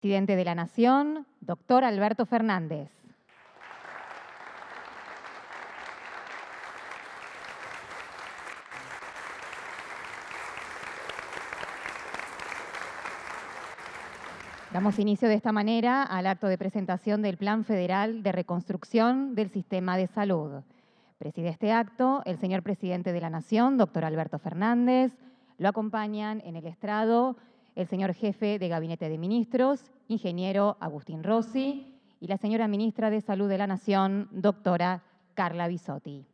Presidente de la Nación, doctor Alberto Fernández. Damos inicio de esta manera al acto de presentación del Plan Federal de Reconstrucción del Sistema de Salud. Preside este acto el señor Presidente de la Nación, doctor Alberto Fernández. Lo acompañan en el estrado el señor Jefe de Gabinete de Ministros, ingeniero Agustín Rossi, y la señora Ministra de Salud de la Nación, doctora Carla Bisotti.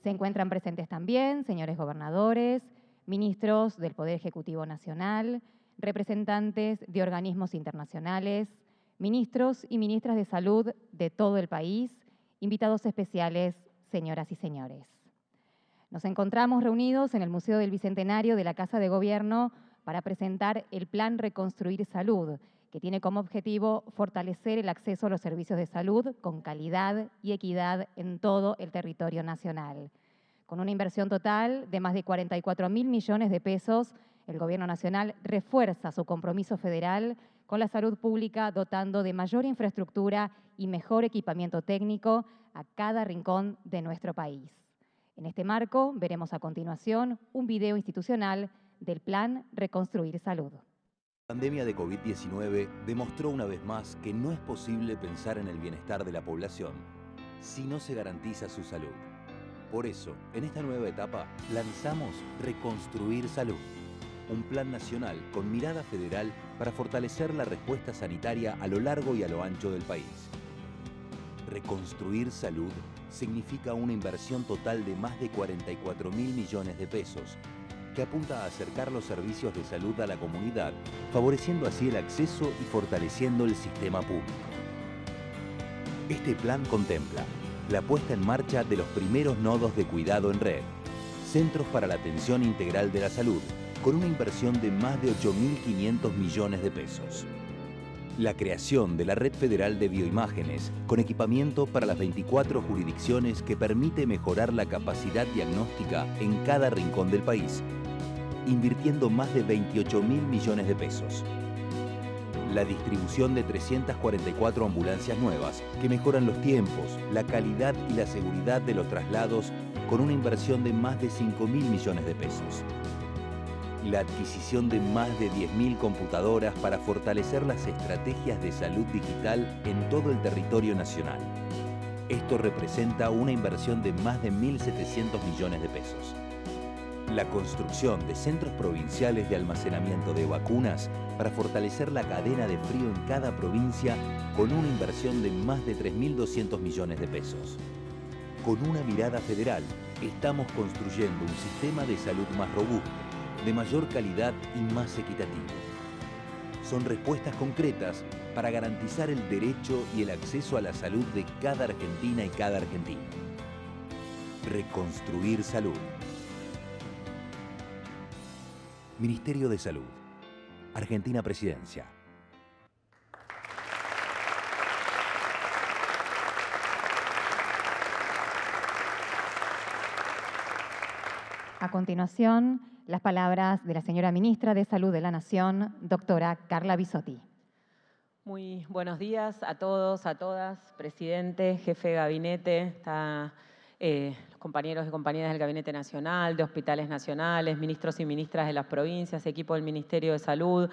Se encuentran presentes también señores gobernadores, ministros del Poder Ejecutivo Nacional, representantes de organismos internacionales, ministros y ministras de salud de todo el país, invitados especiales, señoras y señores. Nos encontramos reunidos en el Museo del Bicentenario de la Casa de Gobierno para presentar el Plan Reconstruir Salud, que tiene como objetivo fortalecer el acceso a los servicios de salud con calidad y equidad en todo el territorio nacional. Con una inversión total de más de 44.000 millones de pesos, el Gobierno Nacional refuerza su compromiso federal con la salud pública, dotando de mayor infraestructura y mejor equipamiento técnico a cada rincón de nuestro país. En este marco, veremos a continuación un video institucional del Plan Reconstruir Salud. La pandemia de COVID-19 demostró una vez más que no es posible pensar en el bienestar de la población si no se garantiza su salud. Por eso, en esta nueva etapa, lanzamos Reconstruir Salud, un plan nacional con mirada federal para fortalecer la respuesta sanitaria a lo largo y a lo ancho del país. Reconstruir Salud significa una inversión total de más de 44.000 millones de pesos, que apunta a acercar los servicios de salud a la comunidad, favoreciendo así el acceso y fortaleciendo el sistema público. Este plan contempla la puesta en marcha de los primeros nodos de cuidado en red, centros para la atención integral de la salud, con una inversión de más de 8.500 millones de pesos. La creación de la Red Federal de Bioimágenes, con equipamiento para las 24 jurisdicciones que permite mejorar la capacidad diagnóstica en cada rincón del país, invirtiendo más de 28.000 millones de pesos. La distribución de 344 ambulancias nuevas que mejoran los tiempos, la calidad y la seguridad de los traslados con una inversión de más de 5.000 millones de pesos. La adquisición de más de 10.000 computadoras para fortalecer las estrategias de salud digital en todo el territorio nacional. Esto representa una inversión de más de 1.700 millones de pesos. La construcción de centros provinciales de almacenamiento de vacunas para fortalecer la cadena de frío en cada provincia con una inversión de más de 3.200 millones de pesos. Con una mirada federal, estamos construyendo un sistema de salud más robusto, de mayor calidad y más equitativo. Son respuestas concretas para garantizar el derecho y el acceso a la salud de cada argentina y cada argentino. Reconstruir Salud. Ministerio de Salud. Argentina Presidencia. A continuación, las palabras de la señora Ministra de Salud de la Nación, doctora Carla Bisotti. Muy buenos días a todos, a todas, presidente, jefe de gabinete, los compañeros y compañeras del Gabinete Nacional, de hospitales nacionales, ministros y ministras de las provincias, equipo del Ministerio de Salud.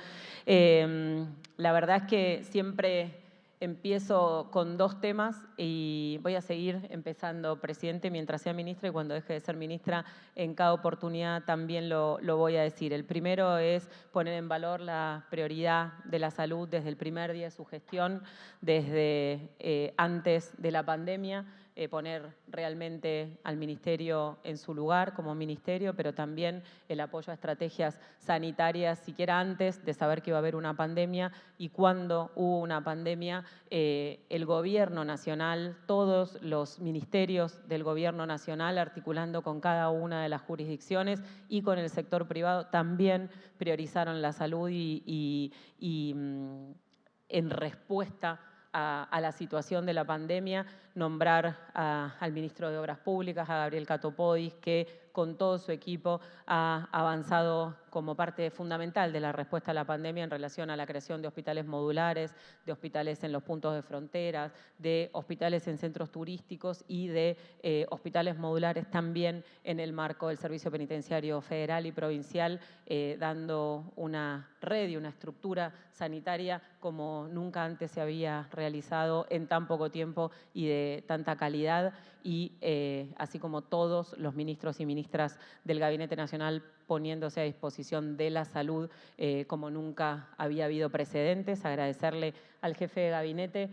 La verdad es que siempre empiezo con dos temas y voy a seguir empezando, presidente, mientras sea ministra, y cuando deje de ser ministra, en cada oportunidad también lo voy a decir. El primero es poner en valor la prioridad de la salud desde el primer día de su gestión, desde antes de la pandemia, poner realmente al ministerio en su lugar como ministerio, pero también el apoyo a estrategias sanitarias, siquiera antes de saber que iba a haber una pandemia, y cuando hubo una pandemia, el gobierno nacional, todos los ministerios del gobierno nacional, articulando con cada una de las jurisdicciones y con el sector privado, también priorizaron la salud y en respuesta a la situación de la pandemia, nombrar al ministro de Obras Públicas, a Gabriel Catopodis, que con todo su equipo ha avanzado como parte fundamental de la respuesta a la pandemia en relación a la creación de hospitales modulares, de hospitales en los puntos de fronteras, de hospitales en centros turísticos y de hospitales modulares también en el marco del Servicio Penitenciario Federal y Provincial, dando una red y una estructura sanitaria como nunca antes se había realizado en tan poco tiempo y de tanta calidad, y así como todos los ministros y ministras del Gabinete Nacional poniéndose a disposición de la salud como nunca había habido precedentes. Agradecerle al jefe de gabinete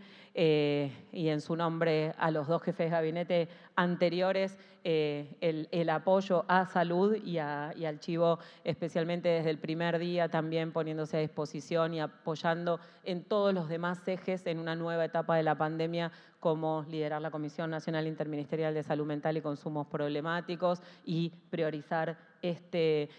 y en su nombre a los dos jefes de gabinete anteriores el apoyo a salud y al Chivo especialmente desde el primer día también poniéndose a disposición y apoyando en todos los demás ejes en una nueva etapa de la pandemia, como liderar la Comisión Nacional Interministerial de Salud Mental y Consumos Problemáticos y priorizar este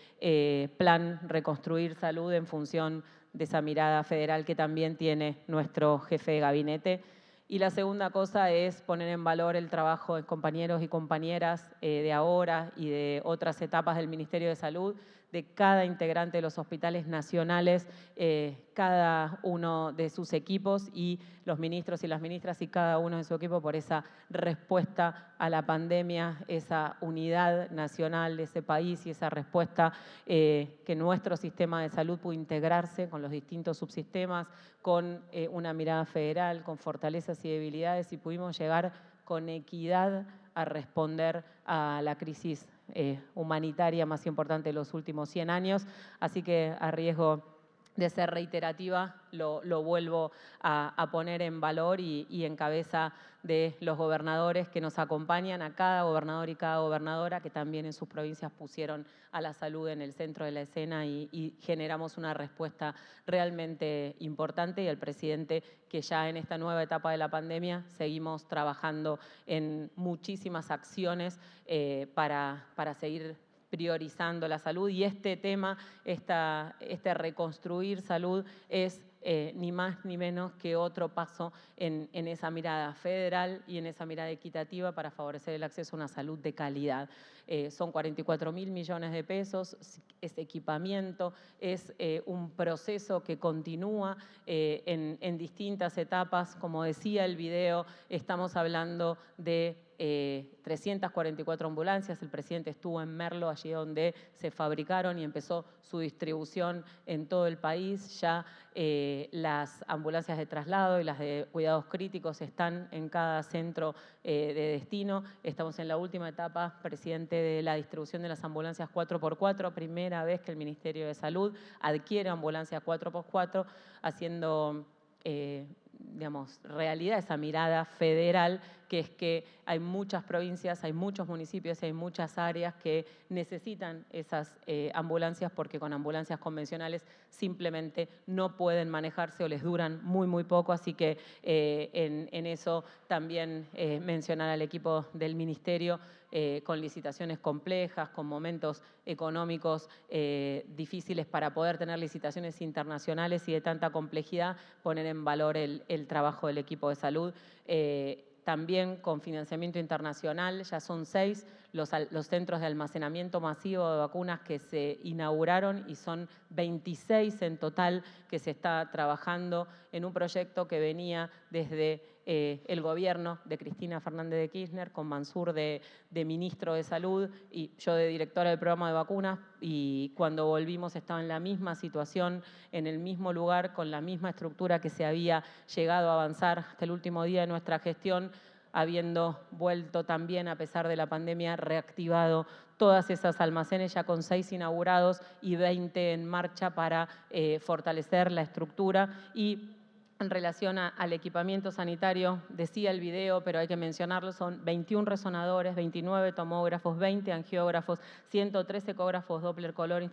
plan Reconstruir Salud en función de esa mirada federal que también tiene nuestro jefe de gabinete. Y la segunda cosa es poner en valor el trabajo de compañeros y compañeras de ahora y de otras etapas del Ministerio de Salud, de cada integrante de los hospitales nacionales, cada uno de sus equipos y los ministros y las ministras y cada uno de su equipo por esa respuesta a la pandemia, esa unidad nacional de ese país y esa respuesta que nuestro sistema de salud pudo integrarse con los distintos subsistemas, con una mirada federal, con fortalezas y debilidades, y pudimos llegar con equidad a responder a la crisis humanitaria más importante de los últimos 100 años. Así que a riesgo de ser reiterativa, lo vuelvo a poner en valor y en cabeza de los gobernadores que nos acompañan, a cada gobernador y cada gobernadora que también en sus provincias pusieron a la salud en el centro de la escena y generamos una respuesta realmente importante, y al presidente que ya en esta nueva etapa de la pandemia seguimos trabajando en muchísimas acciones para seguir priorizando la salud, y este tema, este reconstruir salud es ni más ni menos que otro paso en esa mirada federal y en esa mirada equitativa para favorecer el acceso a una salud de calidad. Son 44.000 millones de pesos, es equipamiento, es un proceso que continúa en distintas etapas. Como decía el video, estamos hablando de 344 ambulancias. El presidente estuvo en Merlo, allí donde se fabricaron y empezó su distribución en todo el país. Ya las ambulancias de traslado y las de cuidados críticos están en cada centro de destino. Estamos en la última etapa, presidente, de la distribución de las ambulancias 4x4, primera vez que el Ministerio de Salud adquiere ambulancias 4x4, haciendo realidad esa mirada federal, que es que hay muchas provincias, hay muchos municipios y hay muchas áreas que necesitan esas ambulancias, porque con ambulancias convencionales simplemente no pueden manejarse o les duran muy poco. Así que en eso también mencionar al equipo del Ministerio, con licitaciones complejas, con momentos económicos difíciles para poder tener licitaciones internacionales y de tanta complejidad, poner en valor el trabajo del equipo de salud. También con financiamiento internacional, ya son 6 los centros de almacenamiento masivo de vacunas que se inauguraron, y son 26 en total que se está trabajando en un proyecto que venía desde el gobierno de Cristina Fernández de Kirchner, con Mansur de ministro de Salud y yo de directora del programa de vacunas, y cuando volvimos estaba en la misma situación, en el mismo lugar, con la misma estructura que se había llegado a avanzar hasta el último día de nuestra gestión, habiendo vuelto también, a pesar de la pandemia, reactivado todas esas almacenes, ya con 6 inaugurados y 20 en marcha para fortalecer la estructura. Y en relación al equipamiento sanitario, decía el video, pero hay que mencionarlo, son 21 resonadores, 29 tomógrafos, 20 angiógrafos, 113 ecógrafos Doppler color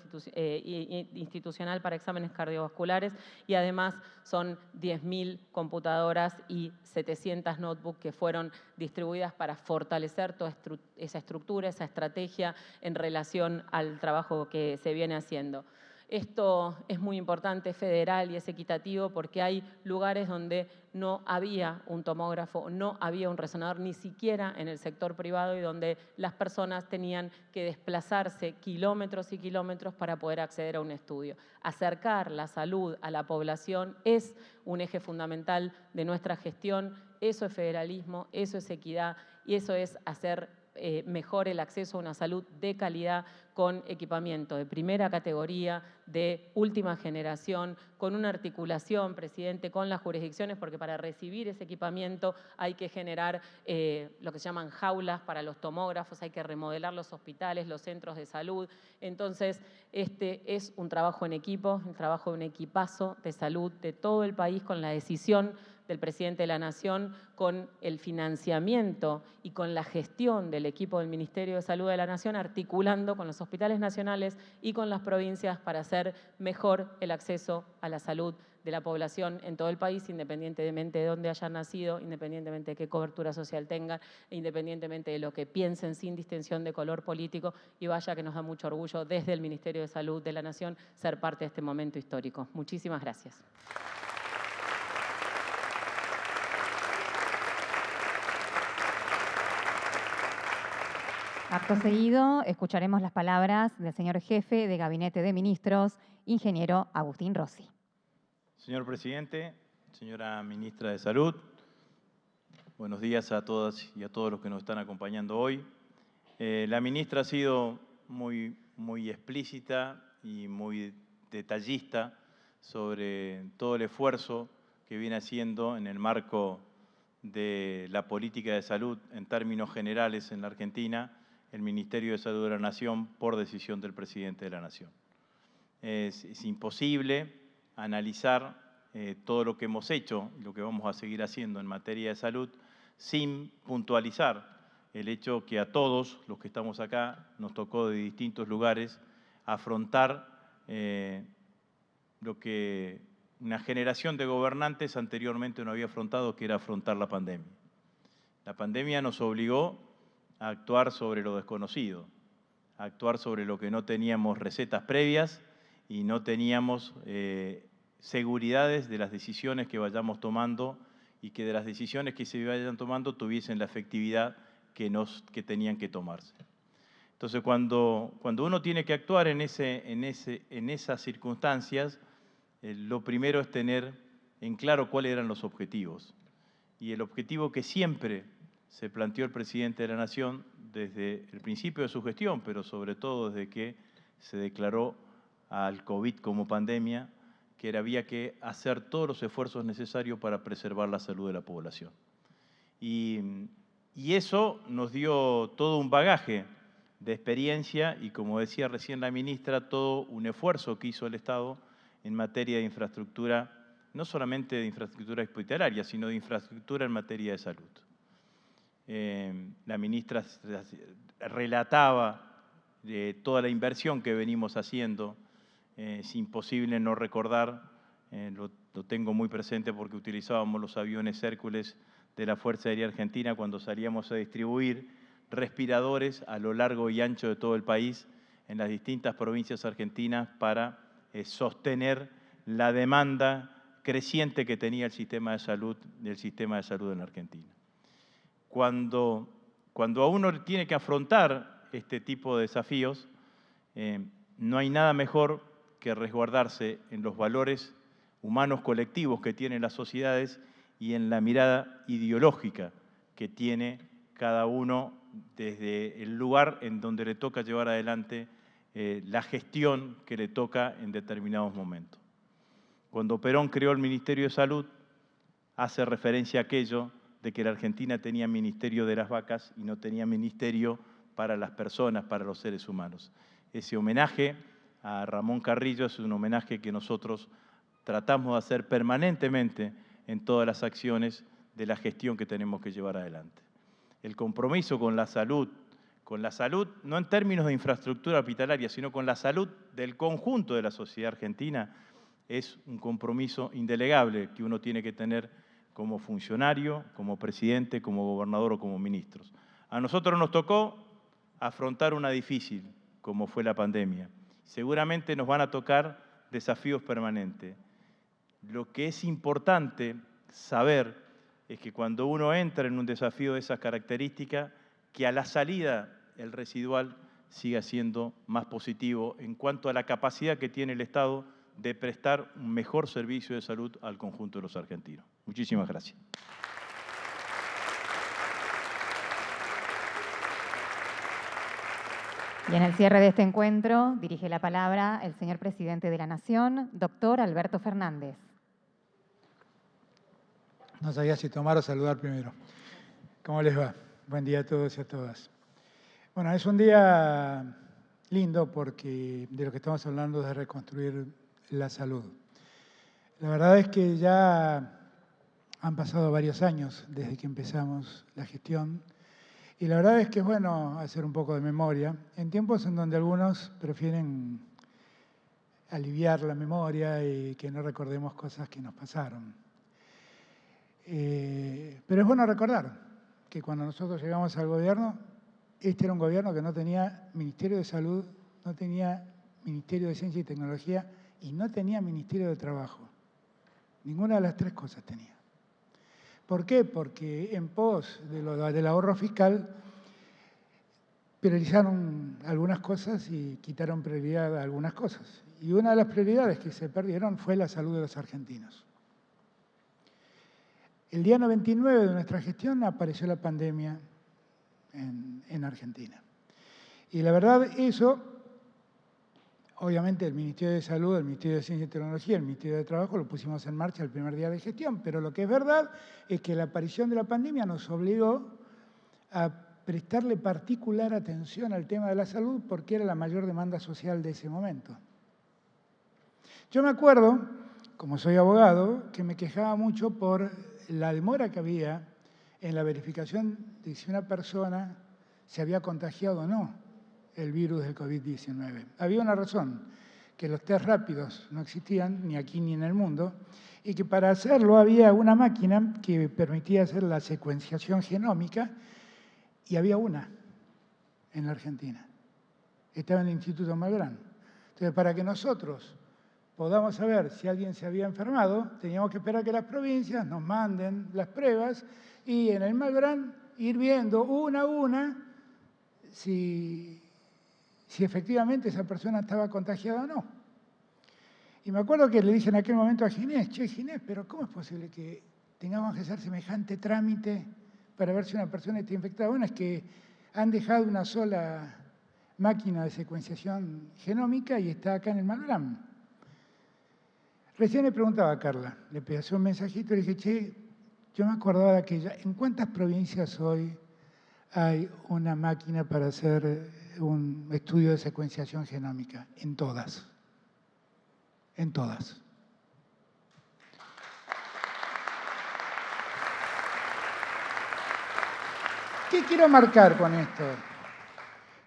institucional para exámenes cardiovasculares, y además son 10.000 computadoras y 700 notebooks que fueron distribuidas para fortalecer toda esa estructura, esa estrategia en relación al trabajo que se viene haciendo. Esto es muy importante, es federal y es equitativo porque hay lugares donde no había un tomógrafo, no había un resonador, ni siquiera en el sector privado, y donde las personas tenían que desplazarse kilómetros y kilómetros para poder acceder a un estudio. Acercar la salud a la población es un eje fundamental de nuestra gestión. Eso es federalismo, eso es equidad y eso es hacer mejor el acceso a una salud de calidad con equipamiento de primera categoría, de última generación, con una articulación, presidente, con las jurisdicciones, porque para recibir ese equipamiento hay que generar lo que se llaman jaulas para los tomógrafos, hay que remodelar los hospitales, los centros de salud. Entonces, este es un trabajo en equipo, un trabajo de un equipazo de salud de todo el país, con la decisión del presidente de la Nación, con el financiamiento y con la gestión del equipo del Ministerio de Salud de la Nación, articulando con los hospitales nacionales y con las provincias para hacer mejor el acceso a la salud de la población en todo el país, independientemente de dónde hayan nacido, independientemente de qué cobertura social tengan, independientemente de lo que piensen, sin distinción de color político. Y vaya que nos da mucho orgullo desde el Ministerio de Salud de la Nación ser parte de este momento histórico. Muchísimas gracias. Acto seguido, escucharemos las palabras del señor jefe de Gabinete de Ministros, ingeniero Agustín Rossi. Señor presidente, señora ministra de Salud, buenos días a todas y a todos los que nos están acompañando hoy. La ministra ha sido muy explícita y muy detallista sobre todo el esfuerzo que viene haciendo en el marco de la política de salud en términos generales en la Argentina, el Ministerio de Salud de la Nación por decisión del presidente de la Nación. Es imposible analizar todo lo que hemos hecho y lo que vamos a seguir haciendo en materia de salud sin puntualizar el hecho que a todos los que estamos acá nos tocó de distintos lugares afrontar lo que una generación de gobernantes anteriormente no había afrontado, que era afrontar la pandemia. La pandemia nos obligó a actuar sobre lo desconocido, a actuar sobre lo que no teníamos recetas previas y no teníamos seguridades de las decisiones que vayamos tomando y que de las decisiones que se vayan tomando tuviesen la efectividad que tenían que tomarse. Entonces, cuando uno tiene que actuar en esas circunstancias, lo primero es tener en claro cuáles eran los objetivos. Y el objetivo que siempre se planteó el presidente de la Nación desde el principio de su gestión, pero sobre todo desde que se declaró al COVID como pandemia, que había que hacer todos los esfuerzos necesarios para preservar la salud de la población. Y eso nos dio todo un bagaje de experiencia y, como decía recién la ministra, todo un esfuerzo que hizo el Estado en materia de infraestructura, no solamente de infraestructura hospitalaria, sino de infraestructura en materia de salud. La ministra relataba de toda la inversión que venimos haciendo. Es imposible no recordar, lo tengo muy presente porque utilizábamos los aviones Hércules de la Fuerza Aérea Argentina cuando salíamos a distribuir respiradores a lo largo y ancho de todo el país en las distintas provincias argentinas para sostener la demanda creciente que tenía el sistema de salud en la Argentina. Cuando a uno tiene que afrontar este tipo de desafíos, no hay nada mejor que resguardarse en los valores humanos colectivos que tienen las sociedades y en la mirada ideológica que tiene cada uno desde el lugar en donde le toca llevar adelante la gestión que le toca en determinados momentos. Cuando Perón creó el Ministerio de Salud, hace referencia a aquello de que la Argentina tenía ministerio de las vacas y no tenía ministerio para las personas, para los seres humanos. Ese homenaje a Ramón Carrillo es un homenaje que nosotros tratamos de hacer permanentemente en todas las acciones de la gestión que tenemos que llevar adelante. El compromiso con la salud no en términos de infraestructura hospitalaria, sino con la salud del conjunto de la sociedad argentina, es un compromiso indelegable que uno tiene que tener como funcionario, como presidente, como gobernador o como ministros. A nosotros nos tocó afrontar una difícil, como fue la pandemia, Seguramente nos van a tocar desafíos permanentes. Lo que es importante saber es que cuando uno entra en un desafío de esas características, que a la salida el residual siga siendo más positivo en cuanto a la capacidad que tiene el Estado de prestar un mejor servicio de salud al conjunto de los argentinos. Muchísimas gracias. Y en el cierre de este encuentro dirige la palabra el señor presidente de la Nación, doctor Alberto Fernández. No sabía si tomar o saludar primero. ¿Cómo les va? Buen día a todos y a todas. Bueno, es un día lindo porque de lo que estamos hablando es de reconstruir la salud. La verdad es que ya han pasado varios años desde que empezamos la gestión y la verdad es que es bueno hacer un poco de memoria en tiempos en donde algunos prefieren aliviar la memoria y que no recordemos cosas que nos pasaron. Pero es bueno recordar que cuando nosotros llegamos al gobierno, este era un gobierno que no tenía Ministerio de Salud, no tenía Ministerio de Ciencia y Tecnología y no tenía Ministerio de Trabajo. Ninguna de las tres cosas tenía. ¿Por qué? Porque en pos del ahorro fiscal priorizaron algunas cosas y quitaron prioridad a algunas cosas. Y una de las prioridades que se perdieron fue la salud de los argentinos. El día 99 de nuestra gestión apareció la pandemia en Argentina. Y la verdad, eso, obviamente el Ministerio de Salud, el Ministerio de Ciencia y Tecnología, el Ministerio de Trabajo lo pusimos en marcha el primer día de gestión, pero lo que es verdad es que la aparición de la pandemia nos obligó a prestarle particular atención al tema de la salud porque era la mayor demanda social de ese momento. Yo me acuerdo, como soy abogado, que me quejaba mucho por la demora que había en la verificación de si una persona se había contagiado o no el virus del COVID-19. Había una razón, que los test rápidos no existían, ni aquí ni en el mundo, y que para hacerlo había una máquina que permitía hacer la secuenciación genómica, y había una en la Argentina. Estaba en el Instituto Malbrán. Entonces, para que nosotros podamos saber si alguien se había enfermado, teníamos que esperar que las provincias nos manden las pruebas y en el Malbrán ir viendo una a una si efectivamente esa persona estaba contagiada o no. Y me acuerdo que le dije en aquel momento a Ginés, che, Ginés, pero ¿cómo es posible que tengamos que hacer semejante trámite para ver si una persona está infectada? Bueno, es que han dejado una sola máquina de secuenciación genómica y está acá en el Malbrán. Recién le preguntaba a Carla, le pasé un mensajito y le dije, che, yo me acordaba de aquella, ¿en cuántas provincias hoy hay una máquina para hacer un estudio de secuenciación genómica? En todas. En todas. ¿Qué quiero marcar con esto?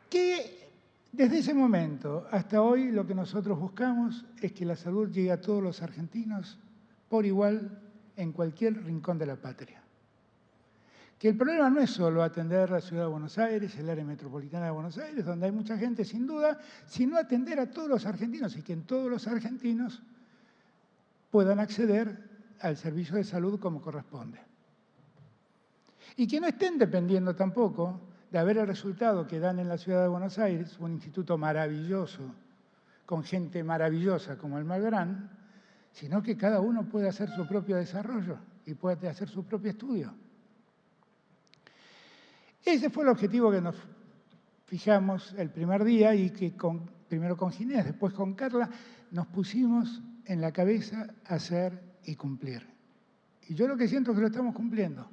Que desde ese momento hasta hoy lo que nosotros buscamos es que la salud llegue a todos los argentinos por igual en cualquier rincón de la patria. Que el problema no es solo atender la ciudad de Buenos Aires, el área metropolitana de Buenos Aires, donde hay mucha gente sin duda, sino atender a todos los argentinos y que en todos los argentinos puedan acceder al servicio de salud como corresponde. Y que no estén dependiendo tampoco de ver el resultado que dan en la ciudad de Buenos Aires, un instituto maravilloso, con gente maravillosa como el Malbrán, sino que cada uno puede hacer su propio desarrollo y puede hacer su propio estudio. Ese fue el objetivo que nos fijamos el primer día y que primero con Ginés, después con Carla, nos pusimos en la cabeza hacer y cumplir. Y yo lo que siento es que lo estamos cumpliendo,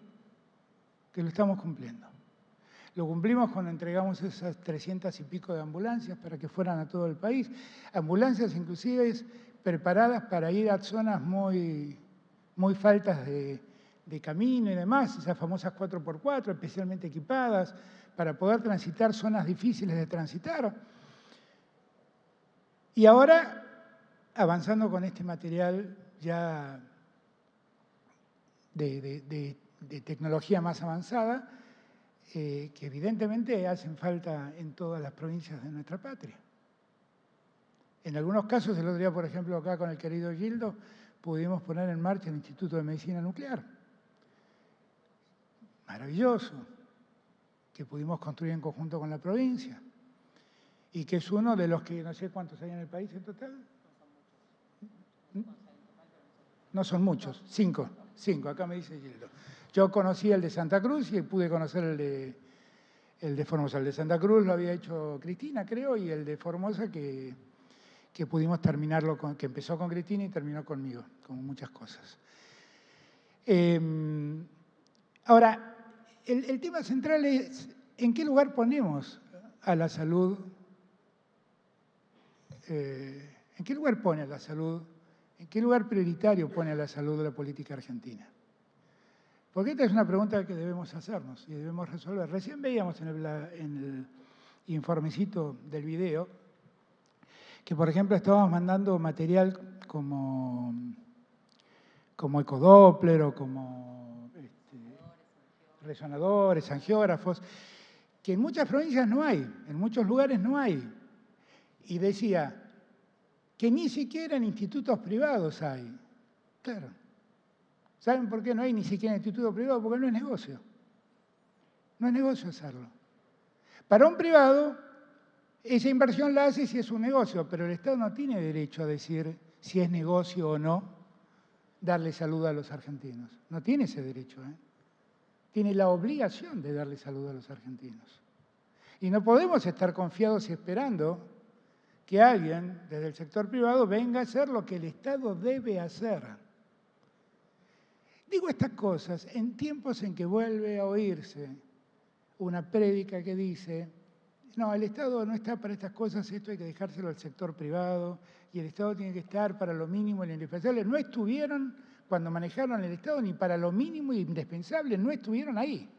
Lo cumplimos cuando entregamos esas 300 y pico de ambulancias para que fueran a todo el país. Ambulancias inclusive preparadas para ir a zonas muy faltas de camino y demás, esas famosas 4x4 especialmente equipadas para poder transitar zonas difíciles de transitar. Y ahora, avanzando con este material ya de tecnología más avanzada, que evidentemente hacen falta en todas las provincias de nuestra patria. En algunos casos, el otro día, por ejemplo, acá con el querido Gildo, pudimos poner en marcha el Instituto de Medicina Nuclear. Maravilloso, que pudimos construir en conjunto con la provincia y que es uno de los que, no sé cuántos hay en el país en total. No son muchos, 5, acá me dice Gildo. Yo conocí el de Santa Cruz y pude conocer el de Formosa. El de Santa Cruz lo había hecho Cristina, creo, y el de Formosa que pudimos terminarlo, que empezó con Cristina y terminó conmigo, con muchas cosas. Ahora, el tema central es en qué lugar ponemos a la salud, en qué lugar pone a la salud, en qué lugar prioritario pone a la salud la política argentina. Porque esta es una pregunta que debemos hacernos y debemos resolver. Recién veíamos en el informecito del video que, por ejemplo, estábamos mandando material como ecodoppler o como resonadores, angiógrafos, que en muchas provincias no hay, en muchos lugares no hay. Y decía que ni siquiera en institutos privados hay. Claro. ¿Saben por qué no hay ni siquiera en institutos privados? Porque no es negocio. No es negocio hacerlo. Para un privado, esa inversión la hace si es un negocio, pero el Estado no tiene derecho a decir si es negocio o no darle salud a los argentinos. No tiene ese derecho, ¿eh? Tiene la obligación de darle salud a los argentinos. Y no podemos estar confiados y esperando que alguien desde el sector privado venga a hacer lo que el Estado debe hacer. Digo estas cosas en tiempos en que vuelve a oírse una prédica que dice: no, el Estado no está para estas cosas, esto hay que dejárselo al sector privado y el Estado tiene que estar para lo mínimo y lo indispensable. No estuvieron cuando manejaron el Estado ni para lo mínimo e indispensable, no estuvieron ahí.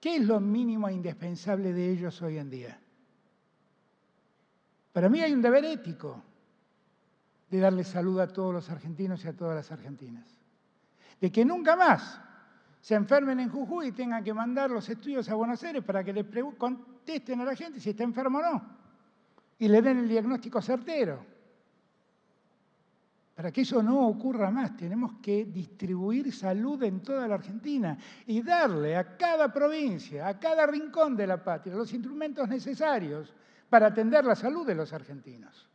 ¿Qué es lo mínimo e indispensable de ellos hoy en día? Para mí hay un deber ético de darle salud a todos los argentinos y a todas las argentinas. De que nunca más se enfermen en Jujuy y tengan que mandar los estudios a Buenos Aires para que le contesten a la gente si está enfermo o no. Y le den el diagnóstico certero. Para que eso no ocurra más, tenemos que distribuir salud en toda la Argentina y darle a cada provincia, a cada rincón de la patria, los instrumentos necesarios para atender la salud de los argentinos.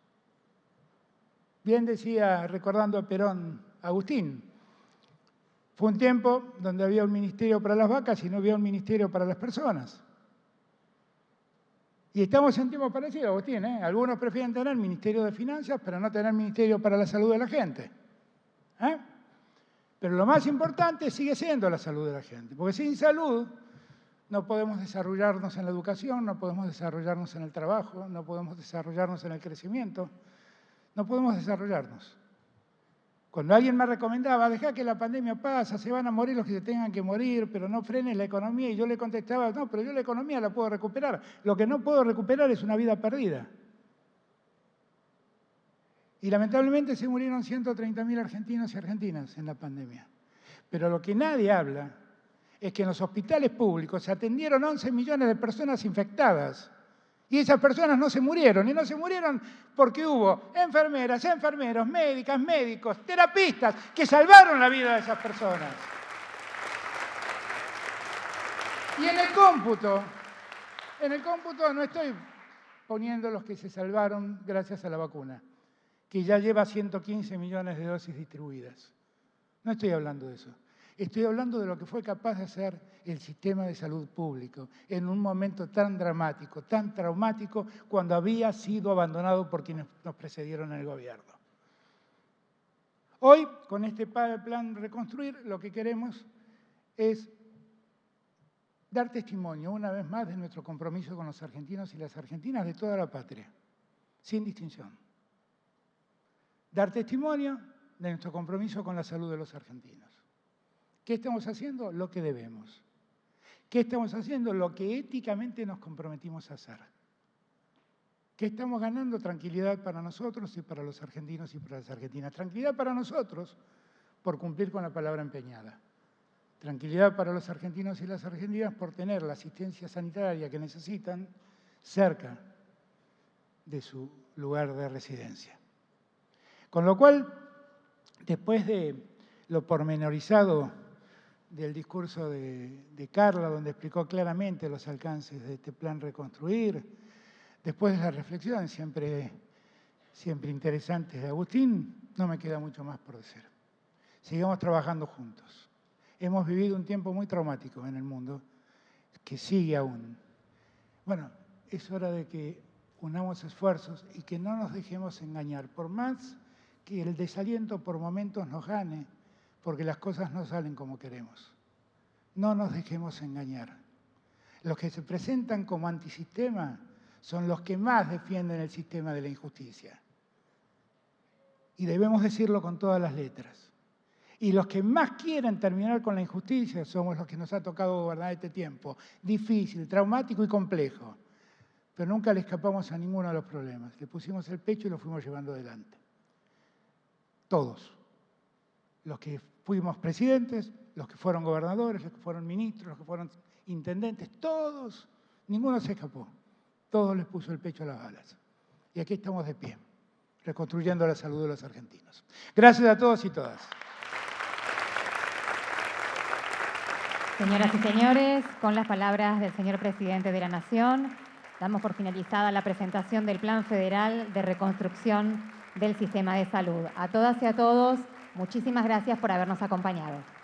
Bien decía, recordando a Perón, Agustín, fue un tiempo donde había un ministerio para las vacas y no había un ministerio para las personas. Y estamos en tiempos parecidos, Agustín, ¿eh? Algunos prefieren tener ministerio de finanzas, pero no tener ministerio para la salud de la gente. Pero lo más importante sigue siendo la salud de la gente, porque sin salud no podemos desarrollarnos en la educación, no podemos desarrollarnos en el trabajo, no podemos desarrollarnos en el crecimiento, no podemos desarrollarnos. Cuando alguien me recomendaba, dejá que la pandemia pasa, se van a morir los que se tengan que morir, pero no frenes la economía, y yo le contestaba, no, pero yo la economía la puedo recuperar. Lo que no puedo recuperar es una vida perdida. Y lamentablemente se murieron 130.000 argentinos y argentinas en la pandemia. Pero lo que nadie habla es que en los hospitales públicos se atendieron 11 millones de personas infectadas. Y esas personas no se murieron, y no se murieron porque hubo enfermeras, enfermeros, médicas, médicos, terapistas que salvaron la vida de esas personas. Y en el cómputo no estoy poniendo los que se salvaron gracias a la vacuna, que ya lleva 115 millones de dosis distribuidas. No estoy hablando de eso. Estoy hablando de lo que fue capaz de hacer el sistema de salud público en un momento tan dramático, tan traumático, cuando había sido abandonado por quienes nos precedieron en el gobierno. Hoy, con este plan Reconstruir, lo que queremos es dar testimonio una vez más de nuestro compromiso con los argentinos y las argentinas de toda la patria, sin distinción. Dar testimonio de nuestro compromiso con la salud de los argentinos. ¿Qué estamos haciendo? Lo que debemos. ¿Qué estamos haciendo? Lo que éticamente nos comprometimos a hacer. ¿Qué estamos ganando? Tranquilidad para nosotros y para los argentinos y para las argentinas. Tranquilidad para nosotros por cumplir con la palabra empeñada. Tranquilidad para los argentinos y las argentinas por tener la asistencia sanitaria que necesitan cerca de su lugar de residencia. Con lo cual, después de lo pormenorizado del discurso de Carla, donde explicó claramente los alcances de este plan Reconstruir, después de las reflexiones siempre interesantes de Agustín, no me queda mucho más por decir. Sigamos trabajando juntos. Hemos vivido un tiempo muy traumático en el mundo, que sigue aún. Bueno, es hora de que unamos esfuerzos y que no nos dejemos engañar, por más que el desaliento por momentos nos gane, porque las cosas no salen como queremos. No nos dejemos engañar. Los que se presentan como antisistema son los que más defienden el sistema de la injusticia. Y debemos decirlo con todas las letras. Y los que más quieren terminar con la injusticia somos los que nos ha tocado gobernar este tiempo. Difícil, traumático y complejo. Pero nunca le escapamos a ninguno de los problemas. Le pusimos el pecho y lo fuimos llevando adelante. Todos. Los que fuimos presidentes, los que fueron gobernadores, los que fueron ministros, los que fueron intendentes, todos. Ninguno se escapó. Todos les puso el pecho a las balas. Y aquí estamos de pie, reconstruyendo la salud de los argentinos. Gracias a todos y todas. Señoras y señores, con las palabras del señor presidente de la Nación, damos por finalizada la presentación del Plan Federal de Reconstrucción del Sistema de Salud. A todas y a todos, muchísimas gracias por habernos acompañado.